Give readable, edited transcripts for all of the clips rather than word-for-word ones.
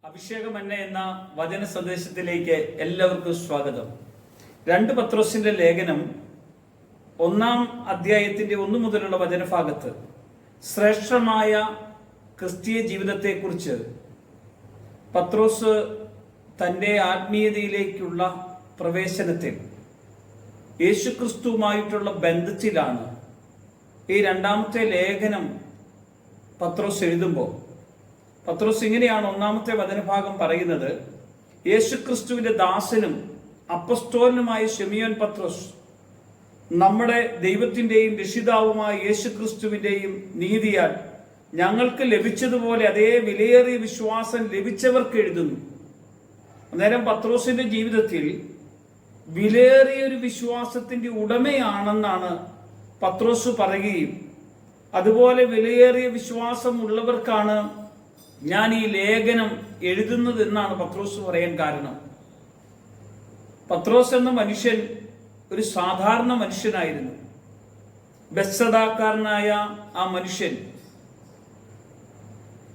അഭിഷേകം എന്നെ എന്ന വചന സന്ദേശത്തിലേക്ക് എല്ലാവർക്കും സ്വാഗതം. 2 പത്രോസിന്റെ ലേഖനം 1-ാം അധ്യായത്തിന്റെ 1 മുതലുള്ള വചനഭാഗത്ത് ശ്രേഷ്ഠമായ ക്രിസ്തീയ ജീവിതത്തെക്കുറിച്ച് പത്രോസ് തൻ്റെ ആത്മീയതയിലേക്കുള്ള പ്രവേശനത്തിൽ യേശുക്രിസ്തുവുമായിട്ടുള്ള ബന്ധത്തിലാണ് ഈ 2-ാമത്തെ ലേഖനം പത്രോസ് എഴുതുമ്പോൾ പത്രോസ് ഇങ്ങനെയാണ് 1-ാമത്തെ വചനഭാഗം പറയുന്നത്. യേശുക്രിസ്തുവിന്റെ ദാസനും അപ്പസ്തോലനുമായ ശിമിയോൻ പത്രോസ്, നമ്മുടെ ദൈവത്തിന്റെയും രക്ഷിതാവുമായ യേശുക്രിസ്തുവിന്റെയും നീതിയാൽ ഞങ്ങൾക്ക് ലഭിച്ചതുപോലെ അതേ വിലയേറിയ വിശ്വാസം ലഭിച്ചവർക്ക് എഴുതുന്നു. അന്നേരം പത്രോസിന്റെ ജീവിതത്തിൽ വിലയേറിയ ഒരു വിശ്വാസത്തിന്റെ ഉടമയാണെന്നാണ് പത്രോസ് പറയുകയും, അതുപോലെ വിലയേറിയ വിശ്വാസം ഉള്ളവർക്കാണ് ഞാൻ ഈ ലേഖനം എഴുതുന്നത് എന്നാണ് പത്രോസ് പറയാൻ കാരണം. പത്രോസ് എന്ന മനുഷ്യൻ ഒരു സാധാരണ മനുഷ്യനായിരുന്നു. ബെത്സദാക്കാരനായ ആ മനുഷ്യൻ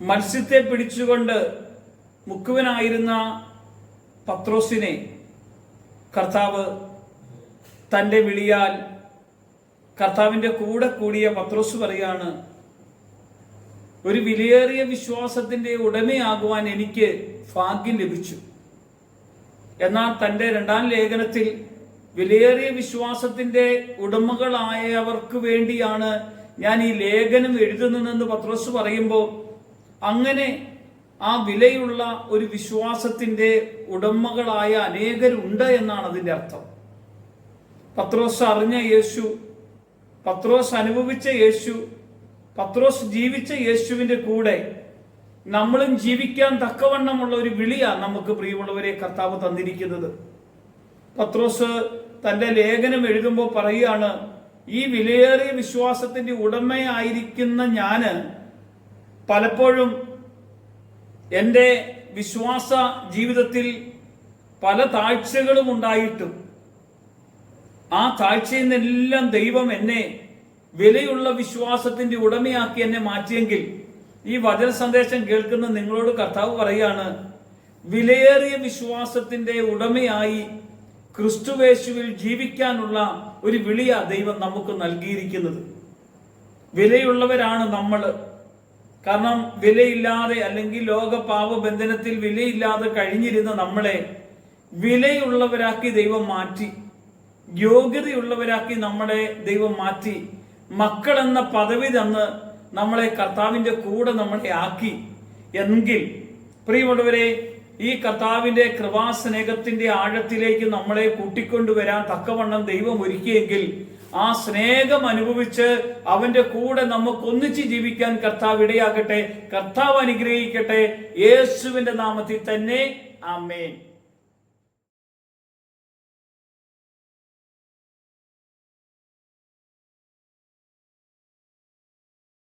മത്സ്യത്തെ പിടിച്ചുകൊണ്ട് മുക്കുവനായിരുന്ന പത്രോസിനെ കർത്താവ് തൻ്റെ വിളിയാൽ കർത്താവിൻ്റെ കൂടെ കൂടിയ പത്രോസ് പറയാണ്, ഒരു വിലയേറിയ വിശ്വാസത്തിന്റെ ഉടമയാകുവാൻ എനിക്ക് ഭാഗ്യം ലഭിച്ചു. എന്നാൽ തൻ്റെ 2-ാം ലേഖനത്തിൽ വിലയേറിയ വിശ്വാസത്തിന്റെ ഉടമകളായവർക്ക് വേണ്ടിയാണ് ഞാൻ ഈ ലേഖനം എഴുതുന്നതെന്ന് പത്രോസ് പറയുമ്പോൾ, അങ്ങനെ ആ വിലയുള്ള ഒരു വിശ്വാസത്തിന്റെ ഉടമകളായ അനേകരുണ്ട് എന്നാണ് അതിൻ്റെ അർത്ഥം. പത്രോസ് അറിഞ്ഞ യേശു, പത്രോസ് അനുഭവിച്ച യേശു, പത്രോസ് ജീവിച്ച യേശുവിന്റെ കൂടെ നമ്മളും ജീവിക്കാൻ തക്കവണ്ണമുള്ള ഒരു വിളിയാണ് നമുക്ക് പ്രിയമുള്ളവരെ കർത്താവ് തന്നിരിക്കുന്നത്. പത്രോസ് തൻ്റെ ലേഖനം എഴുതുമ്പോൾ പറയുകയാണ്, ഈ വിലയേറിയ വിശ്വാസത്തിന്റെ ഉടമയായിരിക്കുന്ന ഞാന് പലപ്പോഴും എൻ്റെ വിശ്വാസ ജീവിതത്തിൽ പല താഴ്ചകളും ഉണ്ടായിട്ടും ആ താഴ്ചയിൽ നിന്നെല്ലാം ദൈവം എന്നെ വിലയുള്ള വിശ്വാസത്തിന്റെ ഉടമയാക്കി എന്നെ മാറ്റിയെങ്കിൽ, ഈ വചന സന്ദേശം കേൾക്കുന്ന നിങ്ങളോട് കർത്താവ് പറയാണ്, വിലയേറിയ വിശ്വാസത്തിന്റെ ഉടമയായി ക്രിസ്തുവേശുവിൽ ജീവിക്കാനുള്ള ഒരു വിളിയാ ദൈവം നമുക്ക് നൽകിയിരിക്കുന്നത്. വിലയുള്ളവരാണ് നമ്മൾ. കാരണം വിലയില്ലാതെ, അല്ലെങ്കിൽ ലോക പാപബന്ധനത്തിൽ വിലയില്ലാതെ കഴിഞ്ഞിരുന്ന നമ്മളെ വിലയുള്ളവരാക്കി ദൈവം മാറ്റി, യോഗ്യതയുള്ളവരാക്കി നമ്മളെ ദൈവം മാറ്റി, മക്കൾ എന്ന പദവി തന്ന് നമ്മളെ കർത്താവിന്റെ കൂടെ നമ്മളെ ആക്കി. എങ്കിൽ പ്രിയമുള്ളവരെ, ഈ കർത്താവിന്റെ കൃപാസ്നേഹത്തിന്റെ ആഴത്തിലേക്ക് നമ്മളെ കൂട്ടിക്കൊണ്ടുവരാൻ തക്കവണ്ണം ദൈവം ഒരുക്കിയെങ്കിൽ, ആ സ്നേഹം അനുഭവിച്ച് അവന്റെ കൂടെ നമുക്ക് ഒന്നിച്ച് ജീവിക്കാൻ കർത്താവ് ഇടയാകട്ടെ. കർത്താവ് അനുഗ്രഹിക്കട്ടെ. യേശുവിന്റെ നാമത്തിൽ തന്നെ ആമേൻ.